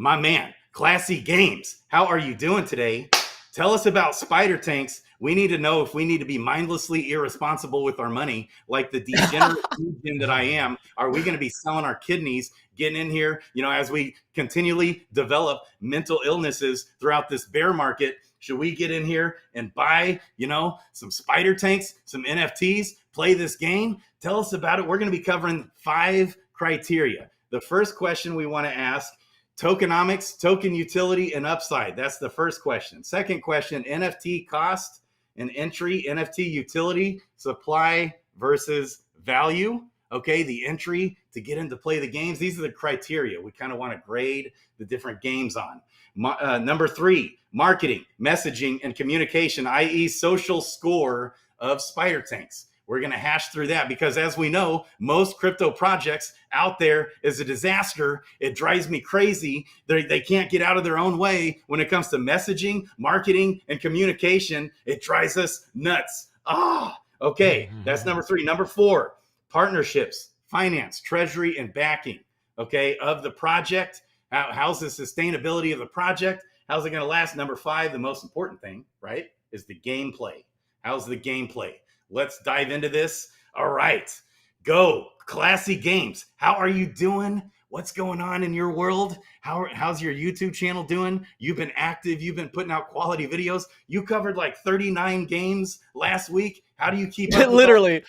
My man, Classy Games, how are you doing today? Tell us about spider tanks. We need to know if we need to be mindlessly irresponsible with our money, like the degenerate region that I am. Are we going to be selling our kidneys, getting in here, as we continually develop mental illnesses throughout this bear market? Should we get in here and buy, some spider tanks, some NFTs, play this game? Tell us about it. We're going to be covering 5 criteria. The first question we want to ask: tokenomics, token utility, and upside. That's the first question. Second question: NFT cost and entry, NFT utility, supply versus value. Okay, the entry to get into play the games. These are the criteria we kind of want to grade the different games on. Number 3, marketing, messaging, and communication, i.e. social score of spider tanks. We're going to hash through that because, as we know, most crypto projects out there is a disaster. It drives me crazy. They can't get out of their own way when it comes to messaging, marketing, and communication. It drives us nuts. Okay. That's number 3. Number 4, partnerships, finance, treasury, and backing, okay, of the project. How's the sustainability of the project? How's it going to last? Number 5, the most important thing, right, is the gameplay. How's the gameplay? Let's dive into this. All right, go. Classy Games, how are you doing? What's going on in your world? How's your YouTube channel doing? You've been active. You've been putting out quality videos. You covered like 39 games last week. How do you keep up? Literally.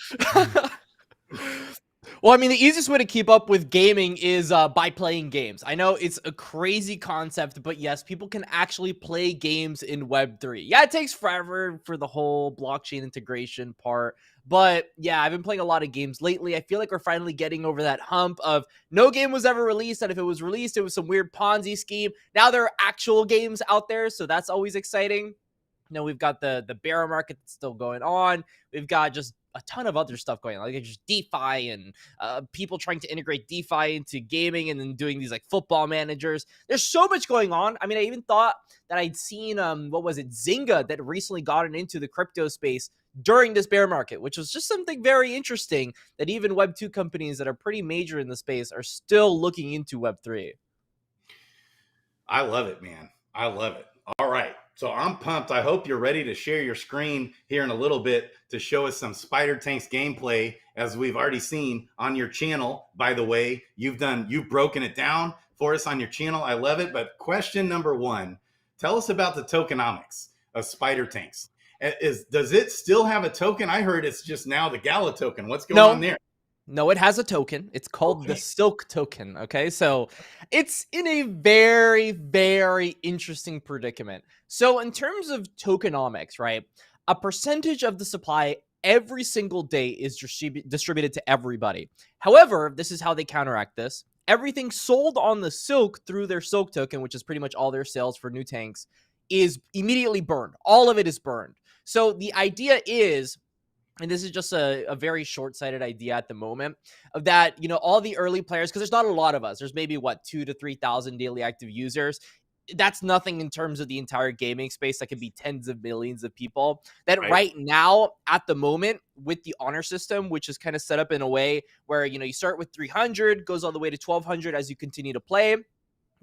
Well, I mean, the easiest way to keep up with gaming is by playing games. I know it's a crazy concept, but yes, people can actually play games in Web3. Yeah, it takes forever for the whole blockchain integration part. But yeah, I've been playing a lot of games lately. I feel like we're finally getting over that hump of no game was ever released, and if it was released, it was some weird Ponzi scheme. Now there are actual games out there, so that's always exciting. We've got the bear market that's still going on. We've got just a ton of other stuff going on, like just DeFi and people trying to integrate DeFi into gaming and then doing these like football managers. There's so much going on. I mean, I even thought that I'd seen, Zynga that recently gotten into the crypto space during this bear market, which was just something very interesting that even Web2 companies that are pretty major in the space are still looking into Web3. I love it, man. I love it. All right. So I'm pumped. I hope you're ready to share your screen here in a little bit to show us some Spider Tanks gameplay, as we've already seen on your channel. By the way, you've broken it down for us on your channel. I love it. But question number 1, tell us about the tokenomics of Spider Tanks. Does it still have a token? I heard it's just now the Gala token. What's going on there? No, it has a token. It's called the Silk token. Okay, so it's in a very, very interesting predicament. So in terms of tokenomics, right, a percentage of the supply every single day is distributed to everybody. However, this is how they counteract this. Everything sold on the Silk through their Silk token, which is pretty much all their sales for new tanks, is immediately burned. All of it is burned. So the idea is, and this is just a very short-sighted idea at the moment, of that, all the early players, because there's not a lot of us. There's maybe, 2,000 to 3,000 daily active users. That's nothing in terms of the entire gaming space. That could be tens of millions of people. That right now, at the moment, with the honor system, which is kind of set up in a way where, you start with 300, goes all the way to 1,200 as you continue to play.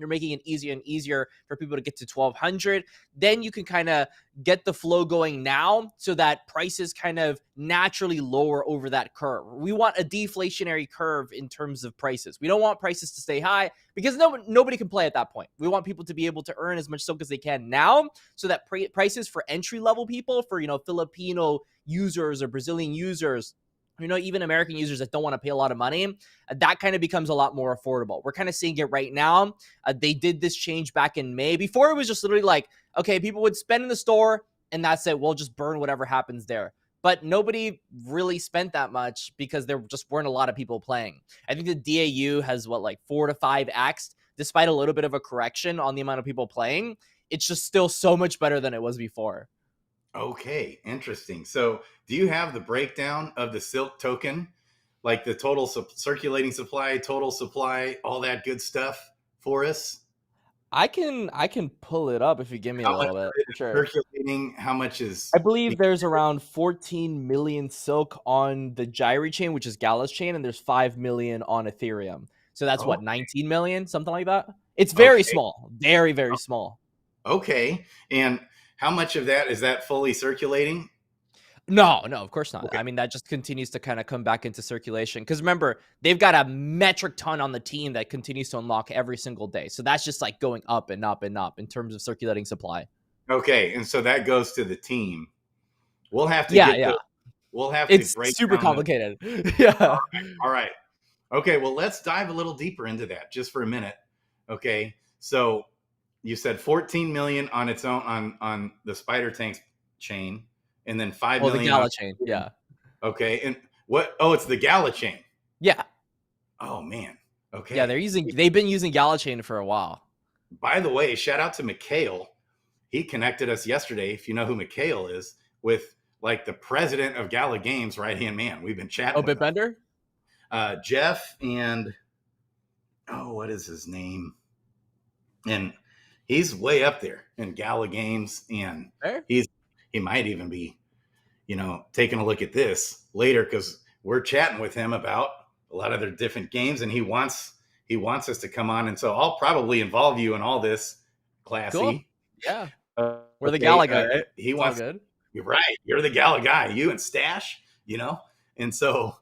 You're making it easier and easier for people to get to 1,200. Then you can kind of get the flow going now so that prices kind of naturally lower over that curve. We want a deflationary curve in terms of prices. We don't want prices to stay high because nobody can play at that point. We want people to be able to earn as much Silk as they can now so that prices for entry-level people, for, Filipino users or Brazilian users, even American users that don't want to pay a lot of money, that kind of becomes a lot more affordable. We're kind of seeing it right now. They did this change back in May. Before, it was just literally like, okay, people would spend in the store and that's it. We'll just burn whatever happens there. But nobody really spent that much because there just weren't a lot of people playing. I think the DAU has 4 to 5x, despite a little bit of a correction on the amount of people playing. It's just still so much better than it was before. Okay, interesting. So do you have the breakdown of the Silk token, like the total circulating supply, total supply, all that good stuff for us? I can pull it up if you give me a little bit. Sure. Circulating, how much is? I believe there's around 14 million Silk on the Gyri chain, which is Gala's chain, and there's 5 million on Ethereum. So that's 19 million, something like that. It's very Okay. small, very, very small. Okay. And how much of that is that fully circulating? No, no, of course not. Okay. I mean, that just continues to kind of come back into circulation. Because remember, they've got a metric ton on the team that continues to unlock every single day. So that's just like going up and up and up in terms of circulating supply. Okay. And so that goes to the team. We'll have to Yeah, get yeah. the we'll have to It's break super down complicated. Yeah. all right. Okay, well, let's dive a little deeper into that just for a minute. Okay. So you said 14 million on its own on the Spider Tanks chain, and then 5 Well, the million on. Gala chain. Yeah. Okay. And what? Oh, it's the Gala chain. Yeah. Oh man. Yeah. Okay. They've been using Gala chain for a while. By the way, shout out to Mikhail. He connected us yesterday, if you know who Mikhail is, with like the president of Gala Games, right hand man. We've been chatting Oh, with him. Bitbender? Jeff and what is his name? And he's way up there in Gala Games, and Fair? he might even be, taking a look at this later because we're chatting with him about a lot of their different games, and he wants us to come on, and so I'll probably involve you in all this, Cool. Classy. Yeah. Uh, We're the okay, Gala guy. he It's all wants. good. You're right. You're the Gala guy. You and Stash, and so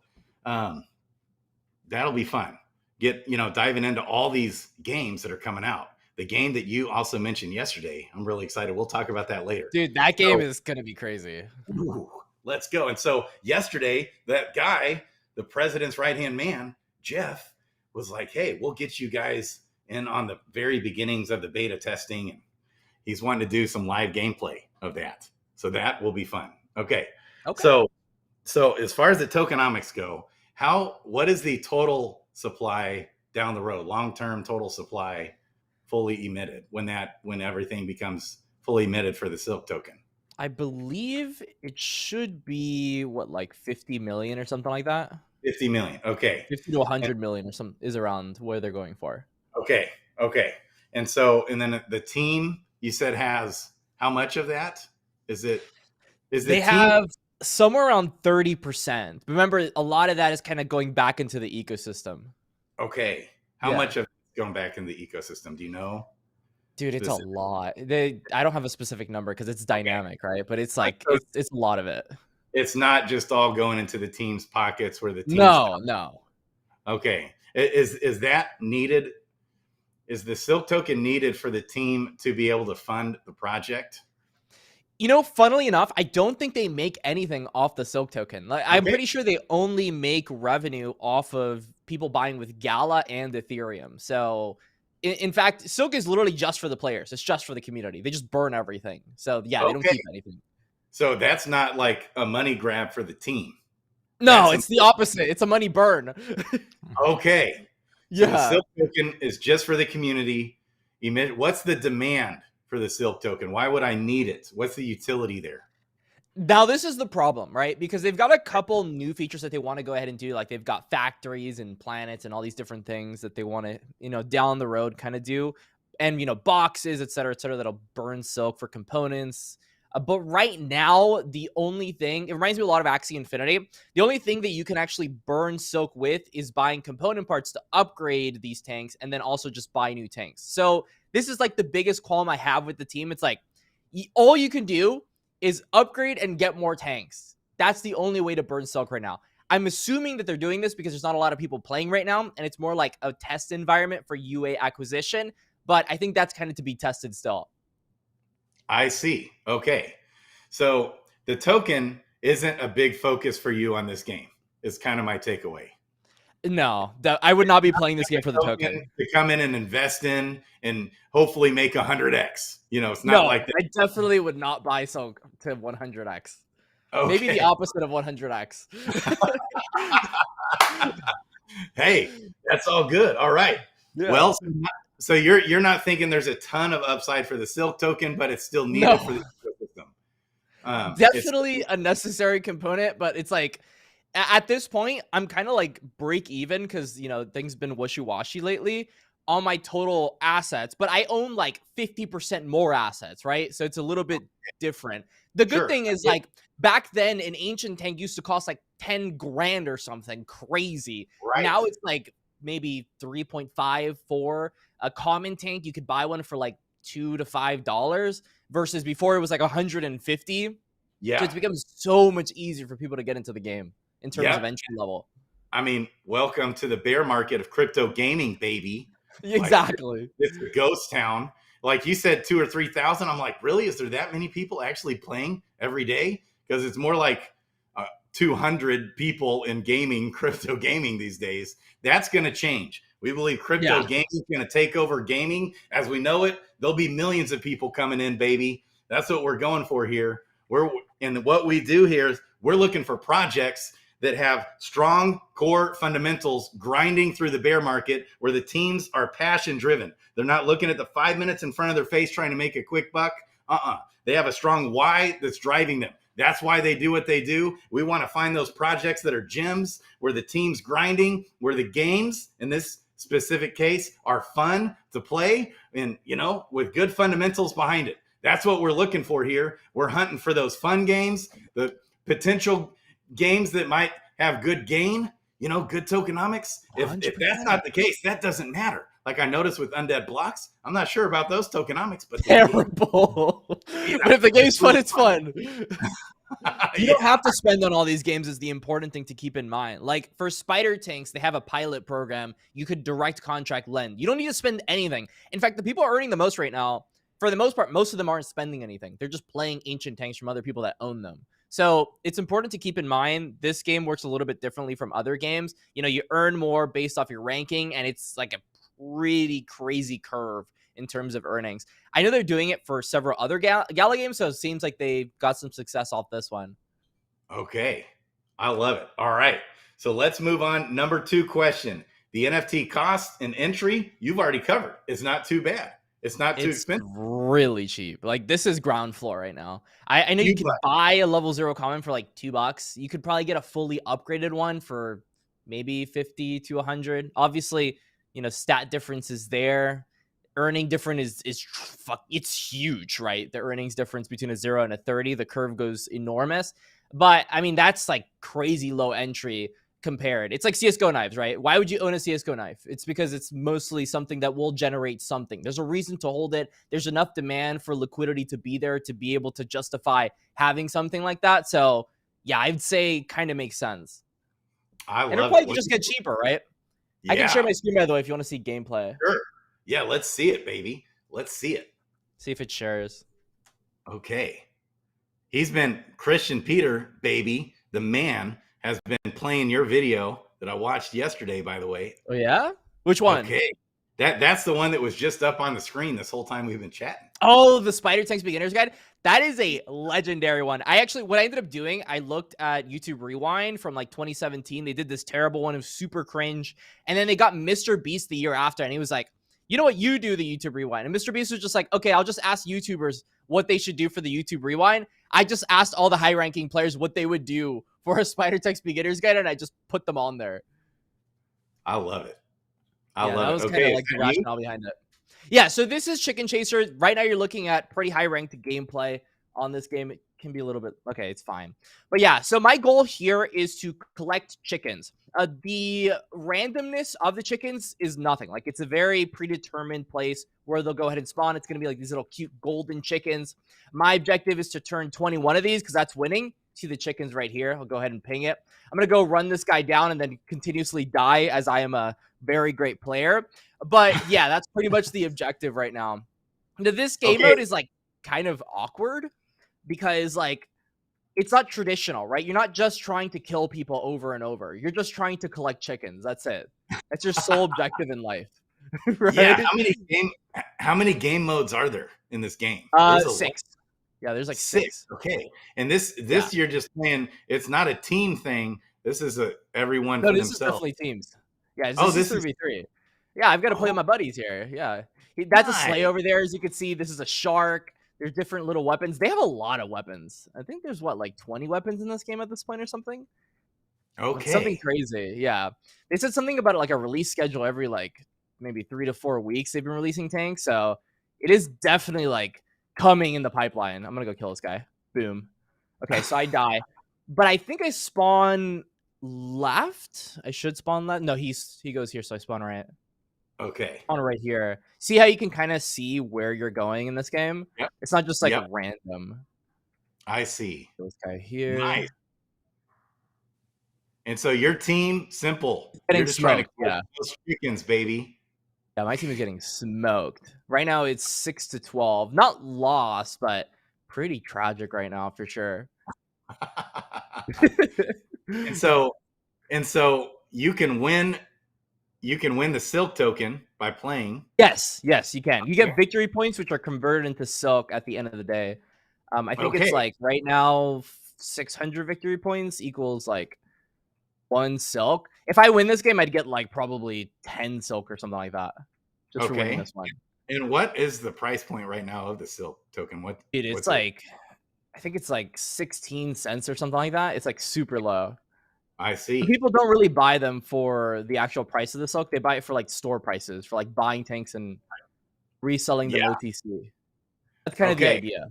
that'll be fun. Get diving into all these games that are coming out. The game that you also mentioned yesterday, I'm really excited. We'll talk about that later. Dude, that game is going to be crazy. Ooh, let's go. And so yesterday, that guy, the president's right-hand man, Jeff, was like, hey, we'll get you guys in on the very beginnings of the beta testing. And he's wanting to do some live gameplay of that. So that will be fun. Okay. So as far as the tokenomics go, what is the total supply down the road, long-term total supply fully emitted when everything becomes fully emitted for the Silk token? I believe it should be like 50 million or something like that. 50 million. Okay. 50 to 100 million or some is around where they're going for. Okay. And then the team you said has how much of that? They have somewhere around 30%. Remember, a lot of that is kind of going back into the ecosystem. Okay. How much of it's going back in the ecosystem? Do you know? Dude, it's a lot. I don't have a specific number because it's dynamic, right? But it's like it's a lot of it. It's not just all going into the team's pockets where the team's No. Okay. Is that needed? Is the Silk token needed for the team to be able to fund the project? Funnily enough, I don't think they make anything off the Silk token. I'm pretty sure they only make revenue off of people buying with Gala and Ethereum. So, in fact, Silk is literally just for the players. It's just for the community. They just burn everything. So, yeah, they don't keep anything. So that's not like a money grab for the team. No, it's the opposite. It's a money burn. Okay. So yeah. The Silk token is just for the community. What's the demand for the Silk token? Why would I need it? What's the utility there? Now, this is the problem, right? Because they've got a couple new features that they want to go ahead and do. Like they've got factories and planets and all these different things that they want to, down the road kind of do. And, boxes, et cetera, that'll burn Silk for components. But right now, the only thing, it reminds me a lot of Axie Infinity. The only thing that you can actually burn Silk with is buying component parts to upgrade these tanks and then also just buy new tanks. So this is like the biggest qualm I have with the team. It's like all you can do is upgrade and get more tanks. That's the only way to burn Silk right now. I'm assuming that they're doing this because there's not a lot of people playing right now, and it's more like a test environment for UA acquisition. But I think that's kind of to be tested still. I see. Okay. So the token isn't a big focus for you on this game, is kind of my takeaway. No, I would not be playing this game for the token. To come in and invest in and hopefully make 100x. It's not like that. I definitely would not buy Silk to 100x. Okay. Maybe the opposite of 100x. Hey, that's all good. All right. Yeah. Well, so you're not thinking there's a ton of upside for the Silk token, but it's still needed for the ecosystem. Definitely a necessary component, but it's like at this point, I'm kind of like break even because things been wishy-washy lately on my total assets, but I own like 50% more assets, right? So it's a little bit different. The good thing is like back then an ancient tank used to cost like 10 grand or something crazy. Right. Now it's like maybe 3.5, 4. a common tank, you could buy one for like $2 to $5 versus before it was like 150. So Yeah. it's become so much easier for people to get into the game in terms of Yep. entry level. I mean, welcome to the bear market of crypto gaming, baby. Like, Exactly. it's a ghost town. Like you said, 2 or 3,000. I'm like, really? Is there that many people actually playing every day? Because it's more like 200 people in gaming, crypto gaming these days. That's going to change. We believe crypto Yeah. gaming is going to take over gaming as we know it. There'll be millions of people coming in, baby. That's what we're going for here. And what we do here is we're looking for projects that have strong core fundamentals grinding through the bear market where the teams are passion driven. They're not looking at the 5 minutes in front of their face trying to make a quick buck. They have a strong why that's driving them. That's why they do what they do. We want to find those projects that are gems where the team's grinding, where the games in this specific case are fun to play and, with good fundamentals behind it. That's what we're looking for here. We're hunting for those fun games, the potential games that might have good gain, good tokenomics. If that's not the case, that doesn't matter. Like I noticed with Undead Blocks, I'm not sure about those tokenomics, but terrible. But if the game's fun, it's fun. You don't have to spend on all these games is the important thing to keep in mind. Like for spider tanks, they have a pilot program. You could direct contract lend. You don't need to spend anything. In fact, the people earning the most right now, for the most part, most of them aren't spending anything. They're just playing ancient tanks from other people that own them. So it's important to keep in mind this game works a little bit differently from other games. You earn more based off your ranking, and it's like a pretty crazy curve in terms of earnings. I know they're doing it for several other Gala games, so it seems like they got some success off this one. Okay. I love it. All right. So let's move on. Number 2 question. The NFT cost and entry, you've already covered. It's not too bad. It's not too expensive. Really cheap. Like this is ground floor right now. I know you can buy a level 0 common for like $2. You could probably get a fully upgraded one for maybe 50 to 100. Obviously, stat difference is there. Earning difference it's huge, right? The earnings difference between a 0 and a 30, the curve goes enormous. But I mean, that's like crazy low entry compared. It's like CSGO knives, right? Why would you own a CSGO knife? It's because it's mostly something that will generate something. There's a reason to hold it. There's enough demand for liquidity to be there to be able to justify having something like that. So yeah, I'd say kind of makes sense. I and love it. It. Just get cheaper, right? Yeah. I can share my screen, by the way, if you want to see gameplay. Sure. Yeah, let's see it, baby. Let's see it. See if it shares. Okay. He's been Christian Peter, baby. The man has been playing your video that I watched yesterday, by the way. Oh, yeah? Which one? Okay. That's the one that was just up on the screen this whole time we've been chatting. Oh, the Spider Tanks Beginner's Guide? That is a legendary one. What I ended up doing, I looked at YouTube Rewind from like 2017. They did this terrible one. It was super cringe. And then they got Mr. Beast the year after. And he was like, you know what? You do the YouTube Rewind. And Mr. Beast was just like, okay, I'll just ask YouTubers what they should do for the YouTube Rewind. I just asked all the high-ranking players what they would do for a Spider Tanks Beginner's Guide, and I just put them on there. I love it. I love it. That was kind of like the rationale behind it. Yeah, so this is Chicken Chaser. Right now you're looking at pretty high-ranked gameplay on this game. It can be a little bit... Okay, it's fine. But yeah, so my goal here is to collect chickens. The randomness of the chickens is nothing. Like, it's a very predetermined place where they'll go ahead and spawn. It's going to be like these little cute golden chickens. My objective is to turn 21 of these because that's winning. See the chickens right here. I'll go ahead and ping it. I'm going to go run this guy down and then continuously die as I am a very great player. But yeah, that's pretty much the objective right now. Now, this game mode is like kind of awkward because like it's not traditional, right? You're not just trying to kill people over and over. You're just trying to collect chickens. That's it. That's your sole objective in life. Right? Yeah. How many game modes are there in this game? 6. Yeah, there's like 6. Okay. And this you're just playing. It's not a team thing. This is everyone for themselves. This is definitely teams. Yeah, this is 3v3. Yeah, I've got to play with my buddies here. Yeah. That's a sleigh over there. As you can see, this is a shark. There's different little weapons. They have a lot of weapons. I think there's like 20 weapons in this game at this point or something. Okay. Something crazy. Yeah. They said something about like a release schedule every like maybe 3 to 4 weeks they've been releasing tanks. So it is definitely like coming in the pipeline. I'm going to go kill this guy. Boom. Okay, so I die. But I think I spawn left. I should spawn left. No, he goes here, so I spawn right. Okay. On right here. See how you can kind of see where you're going in this game? Yep. It's not just like Yep. random. I see. This guy Nice. here. And so your team, simple. You're Getting just trying to smoked. catch Yeah. those chickens, baby. Yeah, my team is getting smoked. Right now it's 6-12. Not lost, but pretty tragic right now for sure. and so and so you can win the silk token by playing. Yes, you can. You Okay. get victory points, which are converted into silk at the end of the day. I think it's Okay. like right now 600 victory points equals like 1 silk. If I win this game, I'd get like probably 10 silk or something like that just for winning Okay. this one. And what is the price point right now of the silk token? Dude, it's What's it? like I think it's like 16 cents or something like that. It's like super low. I see. People don't really buy them for the actual price of the silk. They buy it for like store prices, for like buying tanks and reselling them Yeah. OTC. That's kind of the Okay. idea.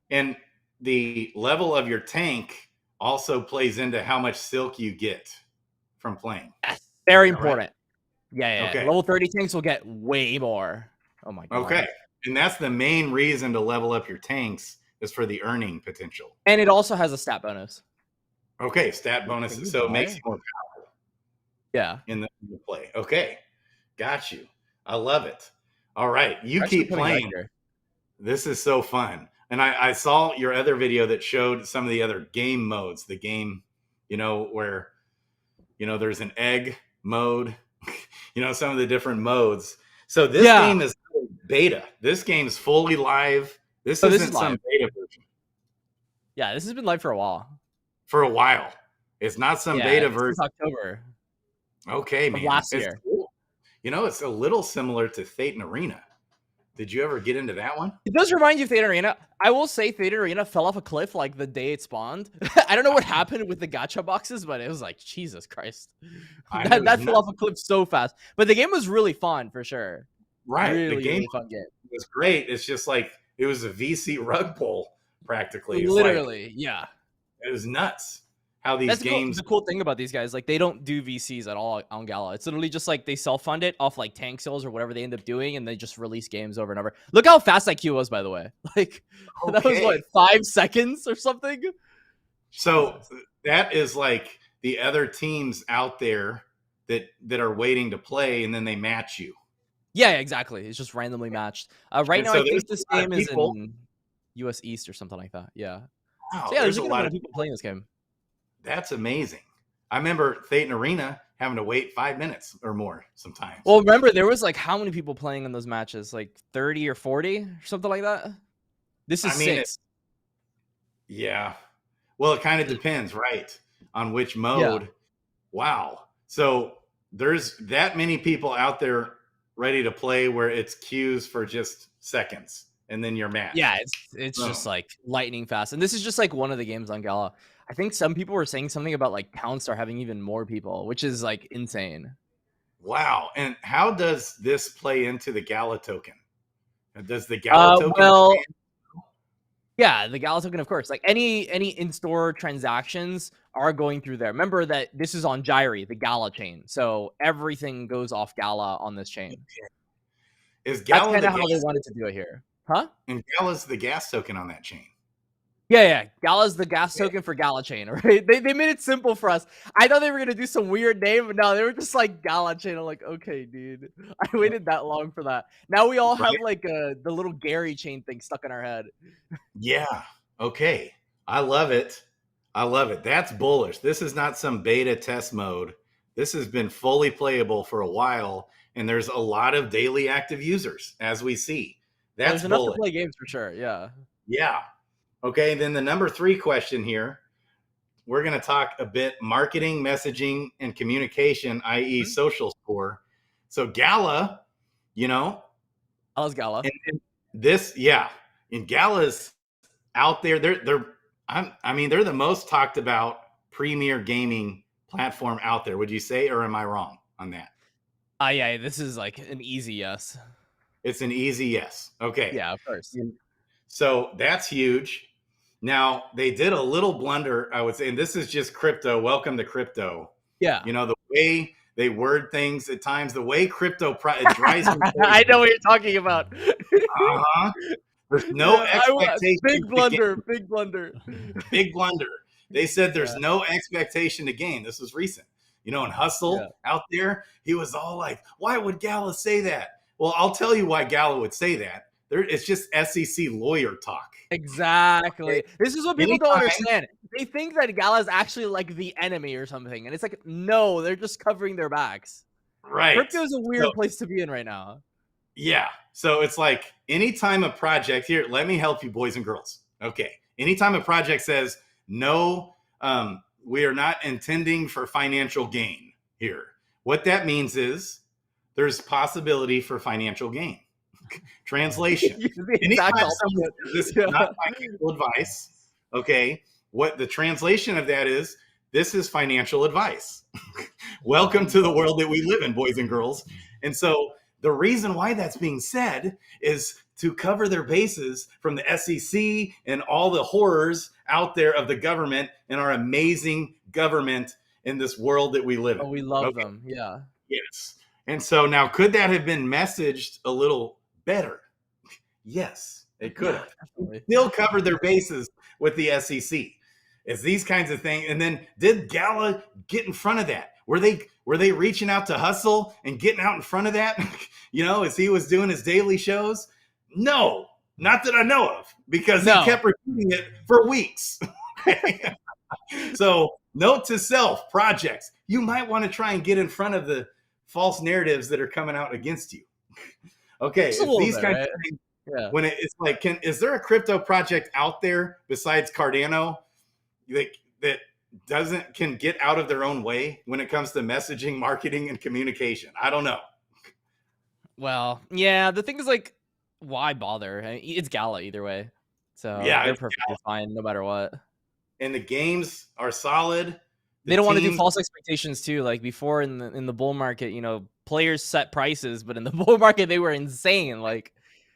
And the level of your tank also plays into how much silk you get from playing. Yes, very Is that right? important. Yeah. Okay. Level 30 tanks will get way more. Oh my god. Okay. And that's the main reason to level up your tanks is for the earning potential. And it also has a stat bonus. Okay, stat bonuses. So it makes you more powerful Yeah. in the play. Okay. Got you. I love it. All right. You Actually keep coming right playing. here. This is so fun. And I saw your other video that showed some of the other game modes. The game, where, there's an egg mode, some of the different modes. So this game is beta. This game's fully live. This isn't some beta version. Yeah, this has been live for a while. For a while. It's not some beta version. Since October. Okay, man. Last year. Cool. It's a little similar to Thetan Arena. Did you ever get into that one? It does remind you of Thetan Arena. I will say Thetan Arena fell off a cliff like the day it spawned. I don't know what happened with the gacha boxes, but it was like, Jesus Christ. That fell off a cliff so fast. But the game was really fun for sure. Right. Really, the game really fun game. Was great. It's just like it was a VC rug pull practically. It's literally, yeah. It was nuts. How these games. The cool thing about these guys, like they don't do VCs at all on Gala. It's literally just like they self-fund it off like tank sales or whatever they end up doing, and they just release games over and over. Look how fast that queue was, by the way. Like that was what, 5 seconds or something. So that is like the other teams out there that are waiting to play, and then they match you. Yeah, exactly. It's just randomly matched. Right now, I think this game is in US East or something like that. Yeah. Wow, so yeah, there's a lot of people playing this game. That's amazing. I remember Thetan Arena having to wait 5 minutes or more sometimes. Well, remember, there was like how many people playing in those matches? Like 30 or 40 or something like that? This is 6. Yeah. Well, it kind of depends, right? On which mode. Yeah. Wow. So there's that many people out there ready to play where it's queues for just seconds and then you're matched. Yeah, it's just like lightning fast. And this is just like one of the games on Gala. I think some people were saying something about like Townstar having even more people, which is like insane. Wow. And how does this play into the Gala token? Does the Gala token yeah, the Gala token, of course. Like any in-store transactions are going through there. Remember that this is on Gyri, the Gala chain. So everything goes off Gala on this chain. Is Gala That's kind of how they wanted to do it here. Huh? And Gala's the gas token on that chain. Yeah. Gala's the gas token for Gala chain, right? They made it simple for us. I thought they were gonna do some weird name, but no, they were just like Gala chain. I'm like, okay, dude. I waited that long for that. Now we all have like the little Gary chain thing stuck in our head. Yeah. Okay. I love it. That's bullish. This is not some beta test mode. This has been fully playable for a while, and there's a lot of daily active users, as we see. That's there's enough to play games for sure. Yeah. Yeah. Okay, then the number 3 question here, we're going to talk a bit marketing, messaging, and communication, i.e. social score. So Gala, Gala's Gala. And this, yeah, and Gala's out there. They're the most talked about premier gaming platform out there. Would you say, or am I wrong on that? Yeah, this is like an easy yes. It's an easy yes. Okay. Yeah, of course. So that's huge. Now, they did a little blunder, I would say, and this is just crypto. Welcome to crypto. Yeah. The way They word things at times. The way crypto it drives me I crazy. know what you're talking about. Uh-huh. There's no Yeah, expectation big to gain. blunder, big blunder. Big blunder. They said there's Yeah, no expectation to gain. This was recent. And yeah. Hustle out there, he was all like, why would Gala say that? Well, I'll tell you why Gala would say that. It's just SEC lawyer talk. Okay? Exactly. This is what people don't Anytime, understand. They think that Gala is actually like the enemy or something, and it's like, no, they're just covering their backs. right. Crypto is a So, weird place to be in right now. yeah. So it's like anytime a project here, let me help you, boys and girls. Okay. Anytime a project says, no, we are not intending for financial gain here, what that means is there's possibility for financial gain. Translation. The exact Anytime someone opposite. says this is Yeah. not financial advice, okay, what the translation of that is, this is financial advice. Welcome to the world that we live in, boys and girls. And so the reason why that's being said is to cover their bases from the SEC and all the horrors out there of the government and our amazing government in this world that we live in. Oh, we love Okay. them. Yeah. Yes. And so now, could that have been messaged a little better? Yes, it could have. Definitely. Still covered their bases with the SEC. It's these kinds of things. And then did Gala get in front of that? Were they reaching out to Hustle and getting out in front of that? As he was doing his daily shows? No, not that I know of, because he kept repeating it for weeks. So, note to self, projects, you might want to try and get in front of the false narratives that are coming out against you. Okay, Just a it's little these bit, kinds right? of things. Yeah. When it's like, is there a crypto project out there besides Cardano that can get out of their own way when it comes to messaging, marketing, and communication? I don't know. Well, yeah, the thing is, like, why bother? It's Gala either way. So Yeah, they're perfectly fine no matter what. and the games are solid. They don't want to do false expectations too. Like before in the bull market, players set prices, but in the bull market they were insane. Like,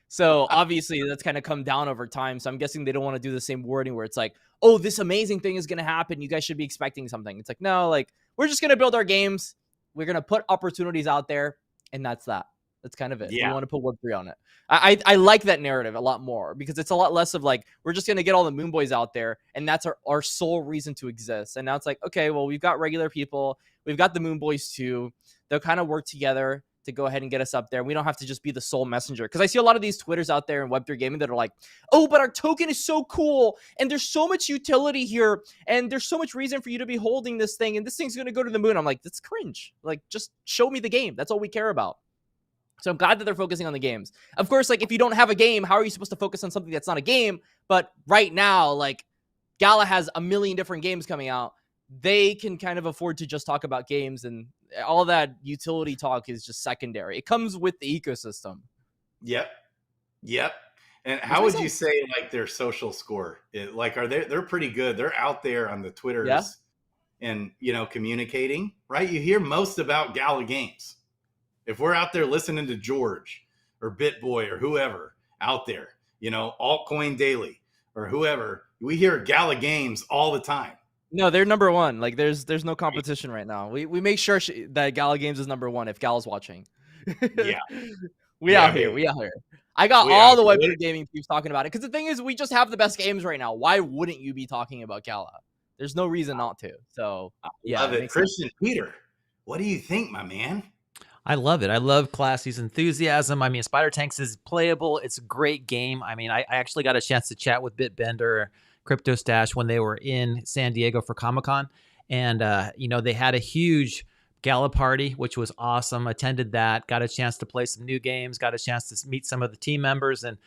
so obviously that's kind of come down over time. So I'm guessing they don't want to do the same wording where it's like, oh, this amazing thing is going to happen. You guys should be expecting something. It's like, no, like we're just going to build our games. We're going to put opportunities out there, and that's that. That's kind of it. Yeah. We want to put Web3 on it. I like that narrative a lot more because it's a lot less of like, we're just going to get all the moon boys out there and that's our sole reason to exist. And now it's like, okay, well, we've got regular people. We've got the moon boys too. They'll kind of work together to go ahead and get us up there. We don't have to just be the sole messenger. Because I see a lot of these Twitters out there in Web3 Gaming that are like, oh, but our token is so cool. And there's so much utility here. And there's so much reason for you to be holding this thing. And this thing's going to go to the moon. I'm like, that's cringe. Like, just show me the game. That's all we care about. So I'm glad that they're focusing on the games. Of course, like if you don't have a game, how are you supposed to focus on something that's not a game? But right now, like Gala has a million different games coming out. They can kind of afford to just talk about games, and all that utility talk is just secondary. It comes with the ecosystem. Yep. And how would you say like their social score? Like, they're pretty good. They're out there on the Twitters and communicating, right? You hear most about Gala games. If we're out there listening to George or BitBoy or whoever out there, Altcoin Daily or whoever, we hear Gala games all the time. No, they're number one. Like there's no competition right now. We make sure that Gala Games is number one if Gala's watching. Yeah. We out here. I got all the Web3 Gaming peeps talking about it because the thing is, we just have the best games right now. Why wouldn't you be talking about Gala? There's no reason not to. So yeah, love it. Christian Peter, what do you think, my man? I love it. I love Classy's enthusiasm. I mean, Spider Tanks is playable. It's a great game. I mean, I actually got a chance to chat with Bitbender, Crypto Stash when they were in San Diego for Comic-Con. And, they had a huge Gala party, which was awesome. Attended that, got a chance to play some new games, got a chance to meet some of the team members. And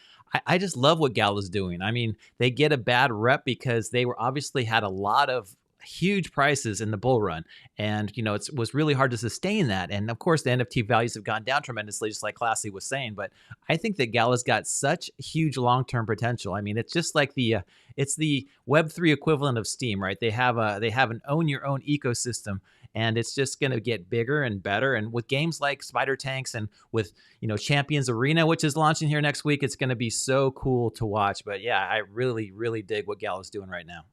I just love what Gala's doing. I mean, they get a bad rep because they were obviously had a lot of huge prices in the bull run, and it was really hard to sustain that. And of course the NFT values have gone down tremendously, just like Classy was saying. But I think that Gala's got such huge long-term potential. I mean, it's just like it's the Web3 equivalent of Steam, right? They have an own your own ecosystem, and it's just going to get bigger and better. And with games like Spider Tanks and with Champions Arena, which is launching here next week, it's going to be so cool to watch. But yeah, I really dig what Gala's doing right now.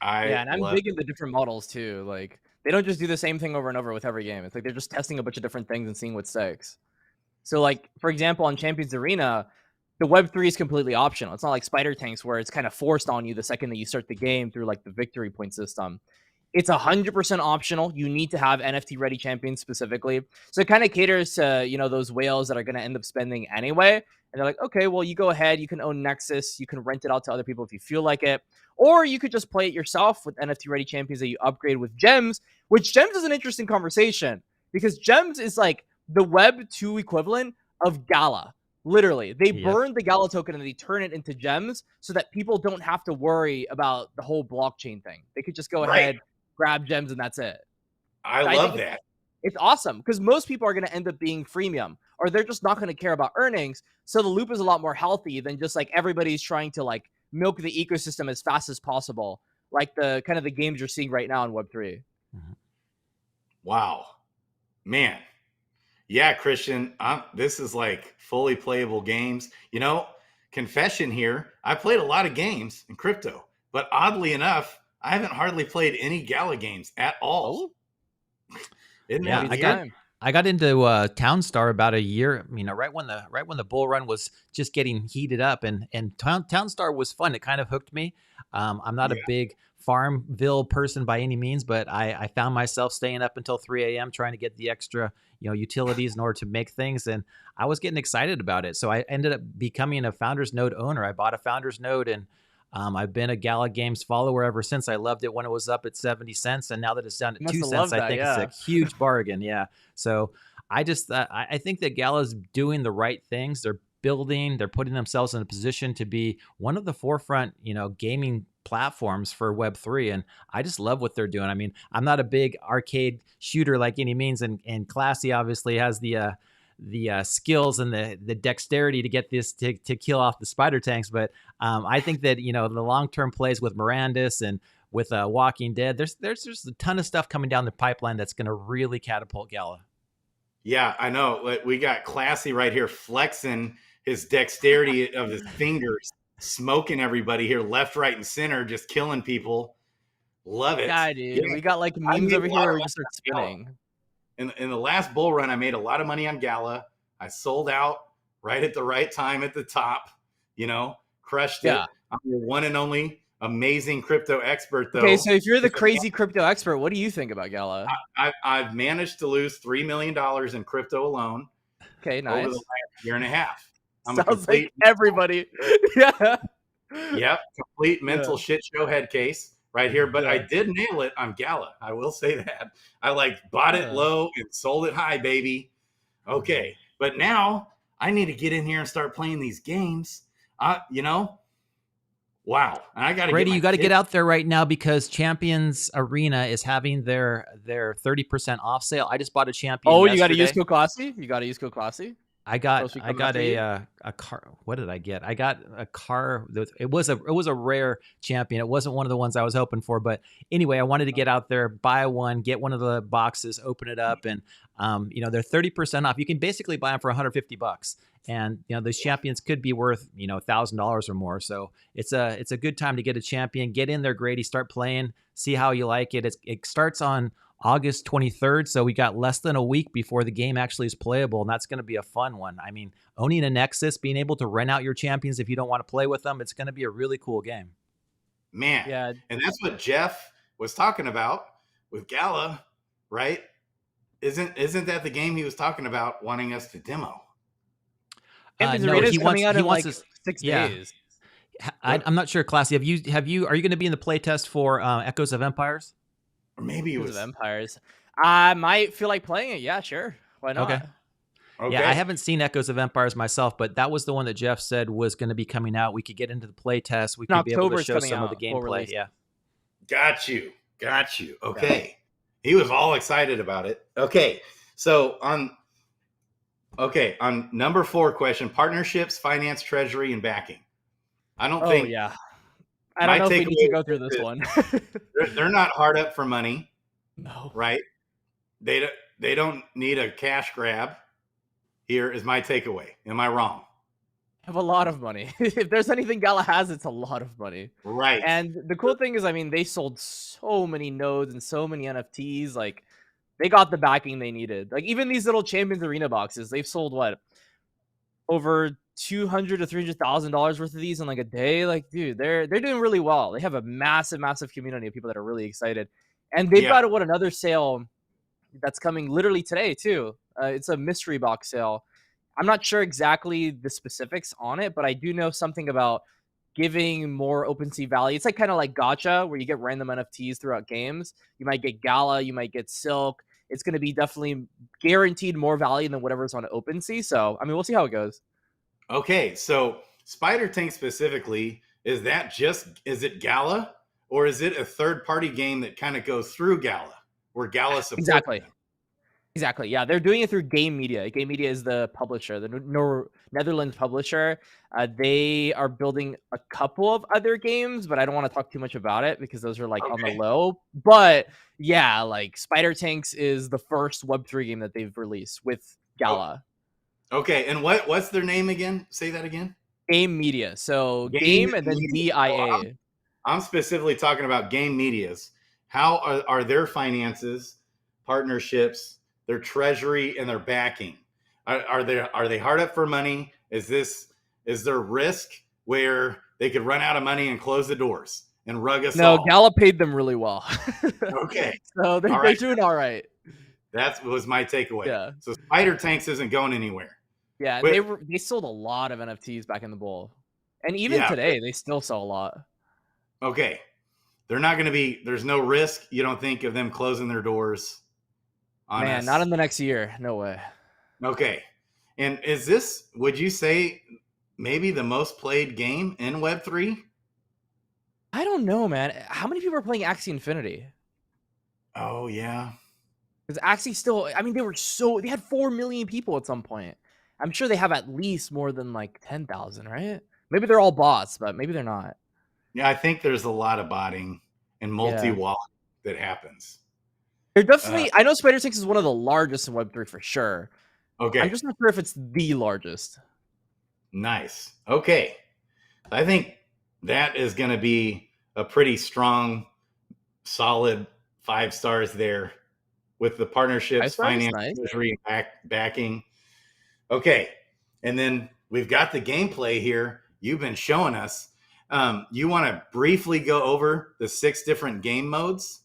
And I'm big into different models too. Like they don't just do the same thing over and over with every game. It's like they're just testing a bunch of different things and seeing what sticks. So, like, for example, on Champions Arena, the Web3 is completely optional. It's not like Spider Tanks where it's kind of forced on you the second that you start the game through like the victory point system. It's 100% optional. You need to have NFT ready champions specifically. So it kind of caters to, those whales that are going to end up spending anyway. And they're like, okay, well, you go ahead. You can own Nexus. You can rent it out to other people if you feel like it. Or you could just play it yourself with NFT ready champions that you upgrade with gems, which gems is an interesting conversation because gems is like the Web 2 equivalent of Gala. Literally, they burn the Gala token and they turn it into gems so that people don't have to worry about the whole blockchain thing. They could just go ahead, grab gems, and that's it. I love that. It's awesome because most people are going to end up being freemium or they're just not going to care about earnings. So the loop is a lot more healthy than just like everybody's trying to like milk the ecosystem as fast as possible. Like the kind of the games you're seeing right now in Web3. Wow, man. Yeah, Christian, this is like fully playable games. Confession here, I played a lot of games in crypto, but oddly enough, I haven't hardly played any Gala games at all. I got into Townstar about a year, right when the bull run was just getting heated up, and Townstar was fun. It kind of hooked me. I'm not a big Farmville person by any means, but I found myself staying up until 3 a.m. trying to get the extra utilities in order to make things, and I was getting excited about it. So I ended up becoming a Founders Node owner. I bought a Founders Node, and I've been a Gala Games follower ever since. I loved it when it was up at 70 cents, and now that it's down at 2 cents, I think it's a huge bargain. Yeah. So I just I think that Gala's doing the right things. They're building, they're putting themselves in a position to be one of the forefront, gaming platforms for Web3. And I just love what they're doing. I mean, I'm not a big arcade shooter like any means, and Classy obviously has the skills and the dexterity to get this to kill off the spider tanks. But I think that, the long-term plays with Mirandus and with Walking Dead, there's just a ton of stuff coming down the pipeline that's going to really catapult Gala. Yeah, I know. We got Classy right here flexing his dexterity of his fingers, smoking everybody here left, right, and center, just killing people. Love it. Yeah, dude. Yeah. We got like memes over here where we just start spinning. In the last bull run, I made a lot of money on Gala. I sold out right at the right time at the top, crushed it. I'm the one and only amazing crypto expert, though. Okay, so if you're the crazy crypto expert, what do you think about Gala? I've managed to lose $3 million in crypto alone. Okay, nice. Over the last year and a half. Sounds like everybody. Yeah. Yep, complete mental shit show head case right here. But I did nail it on Gala. I will say that. I bought it low and sold it high, baby. Okay, but now I need to get in here and start playing these games. Wow. And I got to Grady, you got to get out there right now because Champions Arena is having their 30% off sale. I just bought a champion. Oh, you got to use code Classy? You got to use code Classy? I got a car. What did I get? I got a car. It was a rare champion. It wasn't one of the ones I was hoping for, but anyway, I wanted to get out there, buy one, get one of the boxes, open it up, and they're 30% off. You can basically buy them for $150, and those champions could be worth $1,000 or more. So it's a good time to get a champion. Get in there, Grady. Start playing. See how you like it. It starts on August 23rd, so we got less than a week before the game actually is playable, and that's going to be a fun one. I mean, owning a Nexus, being able to rent out your champions if you don't want to play with them, it's going to be a really cool game. Man, yeah. And that's what Jeff was talking about with Gala, right? Isn't that the game he was talking about wanting us to demo? No, he wants 6 days. I'm not sure, Classy. Are you going to be in the playtest for Echoes of Empires? Or maybe it was Empires. I might feel like playing it. Yeah, sure. Why not? Okay. Yeah, I haven't seen Echoes of Empires myself, but that was the one that Jeff said was going to be coming out. We could get into the play test. We could be able to show some of the gameplay. Yeah. Got you. Okay. He was all excited about it. Okay. So on number 4 question, partnerships, finance, treasury, and backing. I don't think. Oh, yeah. I don't know if we need to go through this one. they're not hard up for money. No. Right? They don't need a cash grab. Here is my takeaway. Am I wrong? have a lot of money. If there's anything Gala has, it's a lot of money. Right. And the cool thing is, I mean, they sold so many nodes and so many NFTs. Like, they got the backing they needed. Like, even these little Champions Arena boxes, they've sold what, over $200,000 to $300,000 worth of these in like a day. Like, dude, they're doing really well. They have a massive community of people that are really excited, and they've Yeah. got another sale that's coming literally today too. It's a mystery box sale. I'm not sure exactly the specifics on it, but I do know something about giving more OpenSea value. It's like kind of like Gacha, where you get random NFTs throughout games. You might get Gala, you might get Silk. It's going to be definitely guaranteed more value than whatever's on OpenSea. So, I mean, we'll see how it goes. Okay, so Spider Tank specifically, is it Gala, or is it a third party game that kind of goes through Gala, where Gala supports Exactly. them? Exactly. Yeah, they're doing it through Game Media. Game Media is the publisher, the Netherlands publisher. They are building a couple of other games, but I don't want to talk too much about it because those are like on the Okay. low. But yeah, like Spider Tanks is the first Web3 game that they've released with Gala. Okay, and what's their name again? Say that again. Game Media. So Game game and then Media. DIA. I'm specifically talking about Game Medias. How are their finances, partnerships, their treasury, and their backing? Are they hard up for money? Is there risk where they could run out of money and close the doors and rug us No, all? Gala paid them really well. Okay, So they're, all they're right. doing all right. That was my takeaway. Yeah. So Spider Tanks isn't going anywhere. Yeah, But they sold a lot of NFTs back in the bowl. And even yeah, today, they still sell a lot. okay. They're not going to be. There's no risk. You don't think of them closing their doors on Man, us? not in the next year. No way. Okay. And is this, would you say, maybe the most played game in Web3? I don't know, man. How many people are playing Axie Infinity? Oh, yeah. Because Axie still, I mean, they had 4 million people at some point. I'm sure they have at least more than like 10,000, right? Maybe they're all bots, but maybe they're not. Yeah, I think there's a lot of botting and multi-wallet that happens. They're definitely, I know Spider Tanks is one of the largest in Web3 for sure. Okay. I'm just not sure if it's the largest. Nice. Okay. I think that is going to be a pretty strong, solid 5 stars there with the partnerships, finance, treasury, backing. Okay. And then we've got the gameplay here. You've been showing us. You want to briefly go over the 6 different game modes?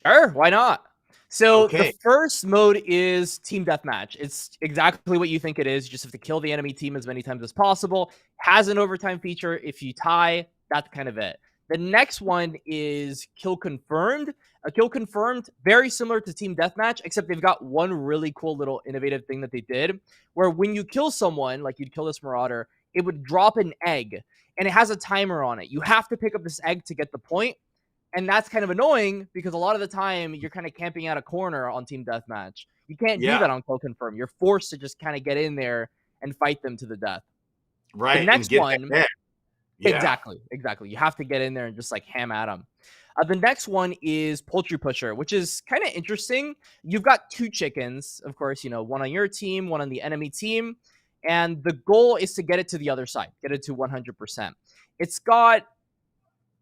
Sure, why not? So Okay. the first mode is team deathmatch. It's exactly what you think it is. You just have to kill the enemy team as many times as possible. Has an overtime feature. If you tie, that's kind of it. The next one is kill confirmed. A kill confirmed, very similar to team deathmatch, except they've got one really cool little innovative thing that they did, where when you kill someone, like you'd kill this marauder, it would drop an egg, and it has a timer on it. You have to pick up this egg to get the point. And that's kind of annoying because a lot of the time you're kind of camping out a corner on team deathmatch. You can't do that on kill confirm. You're forced to just kind of get in there and fight them to the death. Right. The next one, yeah. exactly. You have to get in there and just like ham at them. The next one is Poultry Pusher, which is kind of interesting. You've got 2 chickens, of course, one on your team, one on the enemy team. And the goal is to get it to the other side, get it to 100%. It's got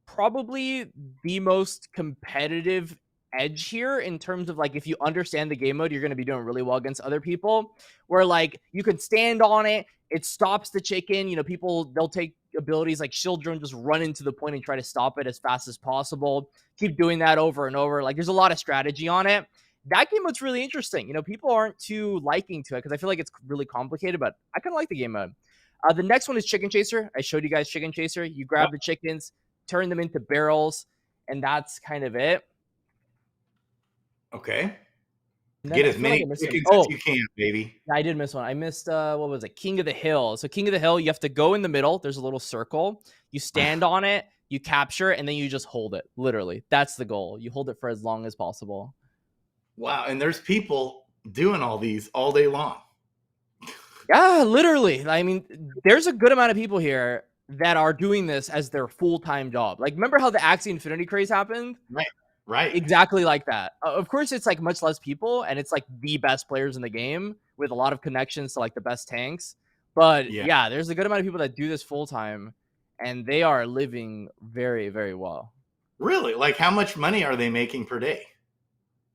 probably the most competitive edge here in terms of like, if you understand the game mode, you're going to be doing really well against other people, where like you can stand on it. It stops the chicken. People, they'll take abilities like shield drone, just run into the point and try to stop it as fast as possible. Keep doing that over and over. Like there's a lot of strategy on it. That game mode's really interesting. People aren't too liking to it because I feel like it's really complicated, but I kind of like the game mode. The next one is Chicken Chaser. I showed you guys Chicken Chaser. You grab the chickens, turn them into barrels, and that's kind of it. Okay. Get as many chickens as you can, baby. I did miss one. I missed, what was it? King of the Hill. So King of the Hill, you have to go in the middle. There's a little circle. You stand on it, you capture it, and then you just hold it. Literally. That's the goal. You hold it for as long as possible. Wow. And there's people doing all these all day long. Yeah, literally. I mean, there's a good amount of people here that are doing this as their full-time job. Like, remember how the Axie Infinity craze happened? Right. Exactly like that. Of course, it's like much less people, and it's like the best players in the game with a lot of connections to like the best tanks. But Yeah. yeah, there's a good amount of people that do this full time, and they are living very, very well. Really? Like, how much money are they making per day?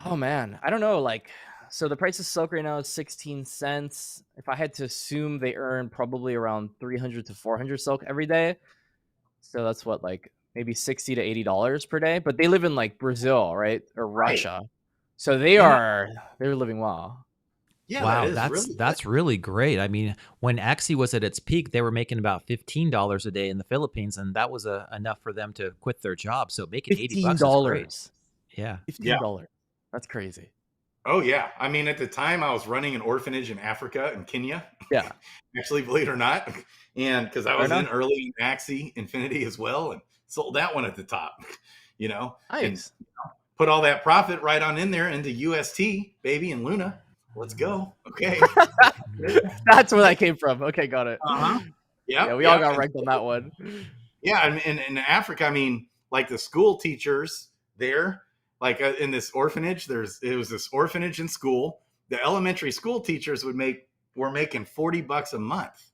Oh man, I don't know. Like, so the price of silk right now is 16 cents. If I had to assume, they earn probably around 300 to 400 silk every day. So that's what, like maybe $60 to $80 per day. But they live in like Brazil, right, or Russia, so they're living well. Yeah, Wow, that is really that's really great. I mean, when Axie was at its peak, they were making about $15 a day in the Philippines, and that was enough for them to quit their job. So making $80 is great. Yeah. $15. That's crazy. Oh yeah. I mean, at the time I was running an orphanage in Africa and Kenya. Yeah. Actually, believe it or not. And because I was in early in Axie Infinity as well and sold that one at the top, you know. Nice. And put all that profit right on in there into UST, baby, and Luna. Let's go. Okay. That's where that came from. Okay, got it. Uh-huh. Yeah, we all got wrecked on that one. Yeah, and in Africa, I mean, like the school teachers there, like in this orphanage, it was this orphanage and school. The elementary school teachers were making $40 a month.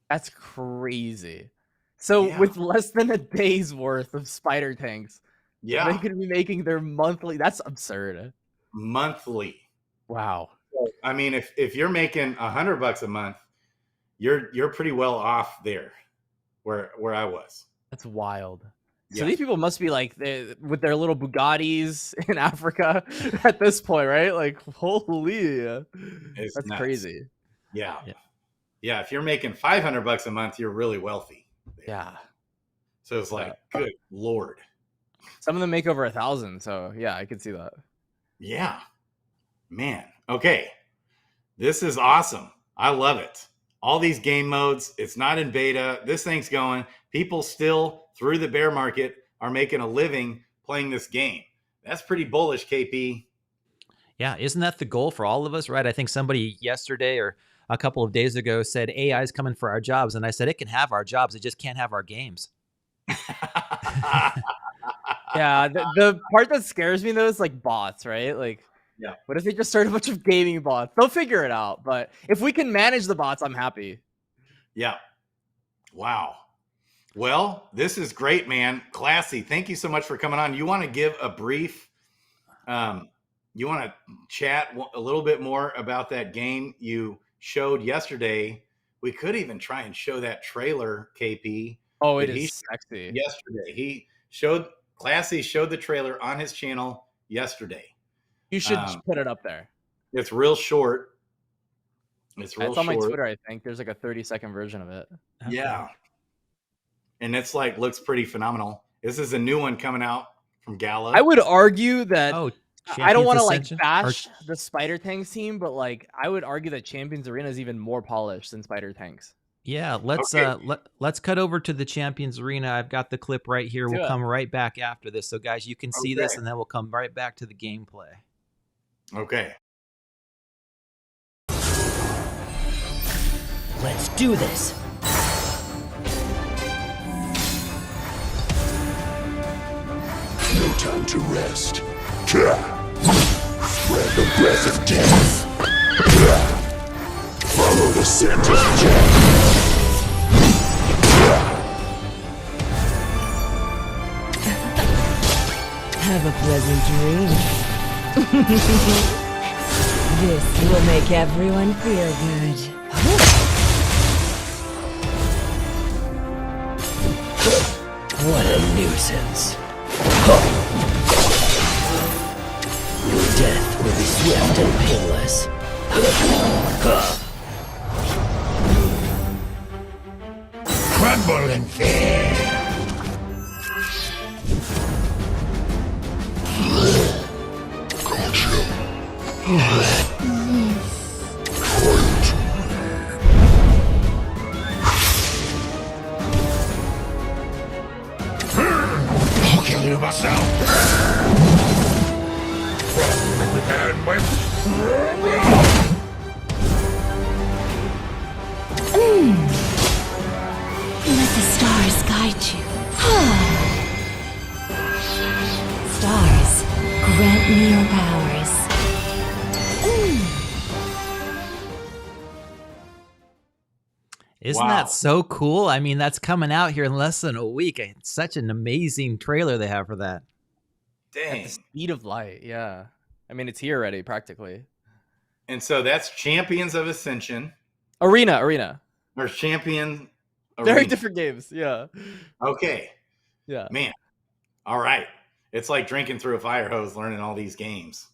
That's crazy. So with less than a day's worth of spider tanks, they could be making their monthly. That's absurd. Monthly. Wow. I mean, if you're making $100 a month, you're pretty well off there, where I was. That's wild. So these people must be like with their little Bugattis in Africa at this point, right? Like, holy, that's nuts. crazy. Yeah. If you're making $500 a month, you're really wealthy. Yeah. So it's like, good Lord. Some of them make over 1,000. So yeah, I can see that. Yeah, man. Okay. This is awesome. I love it. All these game modes. It's not in beta. This thing's going. People still, through the bear market, are making a living playing this game. That's pretty bullish, KP. Yeah, isn't that the goal for all of us, right? I think somebody yesterday or a couple of days ago said AI is coming for our jobs, and I said it can have our jobs, it just can't have our games. Yeah, the part that scares me though is like bots, right? Like, what if they just start a bunch of gaming bots? They'll figure it out, but if we can manage the bots, I'm happy. Yeah. Wow. Well, this is great, man. Classy. Thank you so much for coming on. You want to give a brief, you want to chat a little bit more about that game you showed yesterday? We could even try and show that trailer, KP. Oh, it is sexy. Yesterday. Classy showed the trailer on his channel yesterday. You should put it up there. It's real short. It's on my Twitter, I think. There's like a 30-second version of it. Yeah. And it's like, looks pretty phenomenal. This is a new one coming out from Gala. I would argue that I don't want to like Ascension? bash the Spider Tanks team, but like I would argue that Champions Arena is even more polished than Spider Tanks. Yeah, let's cut over to the Champions Arena. I've got the clip right here. We'll come right back after this. So guys, you can see this and then we'll come right back to the gameplay. Okay. Let's do this. No time to rest. Spread the breath of death. Follow the scent of death. Have a pleasant dream. This will make everyone feel good. What a nuisance. Your death will be swift and painless. Crumble in fear. Gotcha. I'll kill you myself. And Let the stars guide you. Stars, grant me your powers. Isn't Wow. that so cool? I mean, that's coming out here in less than a week. It's such an amazing trailer they have for that. At the Dang. speed of light, yeah. I mean, it's here already, practically. And so that's Champions of Ascension Arena. or Champion Very Arena. different games, yeah. Okay. Yeah. Man. All right. It's like drinking through a fire hose learning all these games.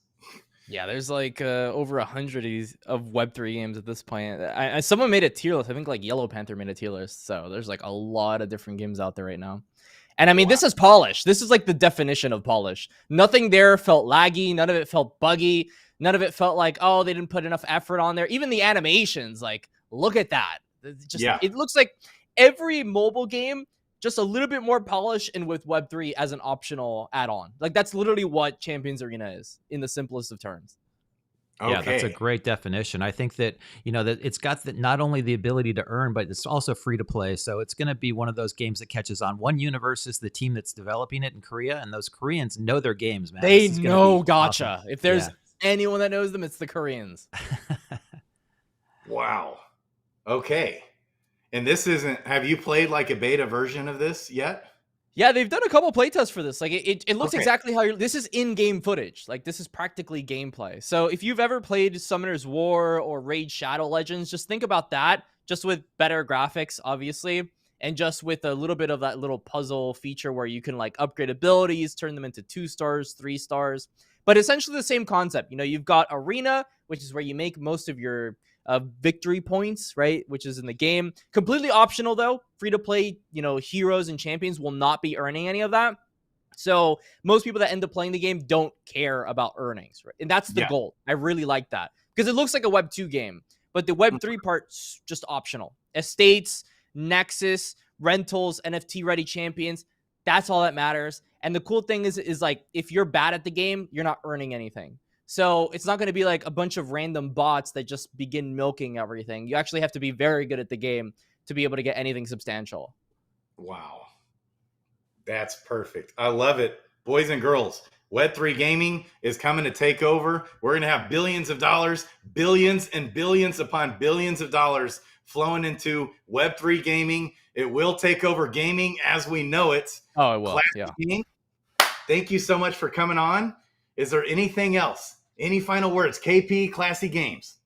Yeah, there's like over 100 of Web3 games at this point. Someone made a tier list. I think like Yellow Panther made a tier list. So there's like a lot of different games out there right now. And I mean, this is polish. This is like the definition of polish. Nothing there felt laggy. None of it felt buggy. None of it felt like, oh, they didn't put enough effort on there. Even the animations, like, look at that. It looks like every mobile game, just a little bit more polished and with Web3 as an optional add-on. Like, that's literally what Champions Arena is in the simplest of terms. Okay. Yeah, that's a great definition. I think that, that it's got not only the ability to earn, but it's also free to play. So it's going to be one of those games that catches on. One Universe is the team that's developing it in Korea, and those Koreans know their games, man. They know gacha. Awesome. If there's anyone that knows them, it's the Koreans. Wow. Okay. And this isn't, have you played like a beta version of this yet? Yeah, they've done a couple playtests for this. Like it looks exactly how this is in-game footage. Like this is practically gameplay. So if you've ever played Summoner's War or Raid Shadow Legends, just think about that, just with better graphics, obviously, and just with a little bit of that little puzzle feature where you can like upgrade abilities, turn them into 2 stars, 3 stars. But essentially the same concept. You've got Arena, which is where you make most of your victory points, right? Which is in the game. Completely optional, though. Free to play, heroes and champions will not be earning any of that. So most people that end up playing the game don't care about earnings, right? And that's the goal. I really like that because it looks like a Web 2 game, but the Web 3 part's just optional. Estates, Nexus, rentals, NFT ready champions. That's all that matters. And the cool thing is like, if you're bad at the game, you're not earning anything. So it's not going to be like a bunch of random bots that just begin milking everything. You actually have to be very good at the game to be able to get anything substantial. Wow. That's perfect. I love it. Boys and girls, Web3 Gaming is coming to take over. We're going to have billions of dollars, billions and billions upon billions of dollars flowing into Web3 Gaming. It will take over gaming as we know it. Oh, it will. Classic Gaming. Thank you so much for coming on. Is there anything else? Any final words? KP, Classy Games.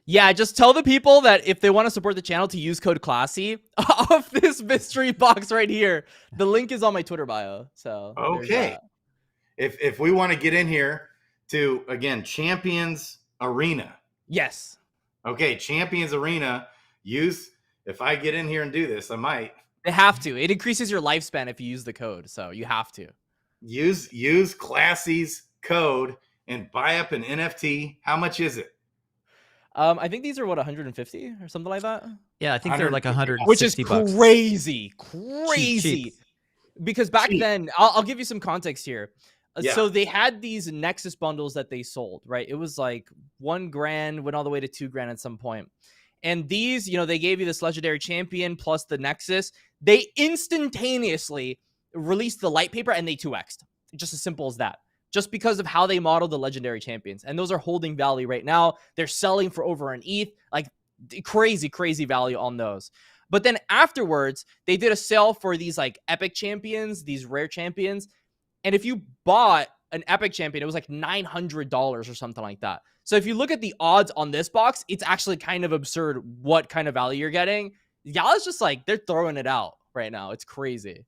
Yeah, just tell the people that if they want to support the channel to use code Classy off this mystery box right here. The link is on my Twitter bio. So okay. If we want to get in here to, again, Champions Arena. Yes. Okay, Champions Arena. If I get in here and do this, I might. They have to. It increases your lifespan if you use the code. So you have to. Use Classy's code and buy up an NFT. How much is it? I think these are 150 or something like that. Yeah, I think they're like 160 which is bucks. Crazy. Cheap. Because back then, I'll give you some context here. Yeah. So they had these Nexus bundles that they sold, right? It was like $1,000, went all the way to $2,000 at some point. And these, they gave you this legendary champion plus the Nexus. They instantaneously released the light paper and they 2x'd. Just as simple as that. Just because of how they modeled the legendary champions. And those are holding value right now. They're selling for over an ETH. Like crazy, crazy value on those. But then afterwards, they did a sale for these like epic champions, these rare champions. And if you bought an epic champion, it was like $900 or something like that. So if you look at the odds on this box, it's actually kind of absurd what kind of value you're getting. Gala's just like, they're throwing it out right now. It's crazy.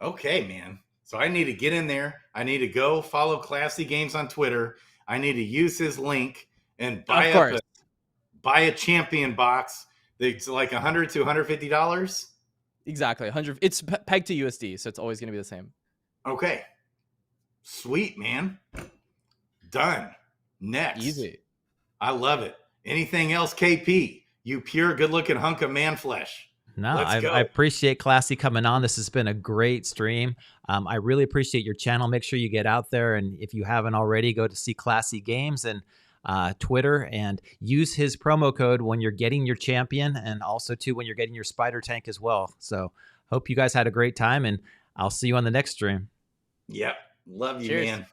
Okay, man. So I need to get in there. I need to go follow Classy Games on Twitter. I need to use his link and buy a champion box. It's like $100 to $150. Exactly. 100. It's pegged to USD, so it's always going to be the same. Okay. Sweet, man. Done. Next. Easy. I love it. Anything else, KP? You pure good-looking hunk of man flesh. No, I appreciate Classy coming on. This has been a great stream. I really appreciate your channel. Make sure you get out there. And if you haven't already, go to see Classy Games and Twitter and use his promo code when you're getting your champion and also too when you're getting your spider tank as well. So hope you guys had a great time and I'll see you on the next stream. Yep. Love you, Cheers. man.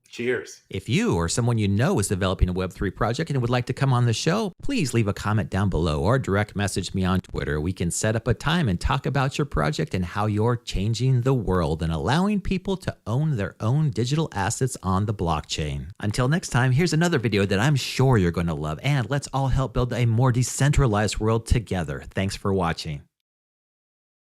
Cheers. If you or someone you know is developing a Web3 project and would like to come on the show, please leave a comment down below or direct message me on Twitter. We can set up a time and talk about your project and how you're changing the world and allowing people to own their own digital assets on the blockchain. Until next time, here's another video that I'm sure you're going to love, and let's all help build a more decentralized world together. Thanks for watching.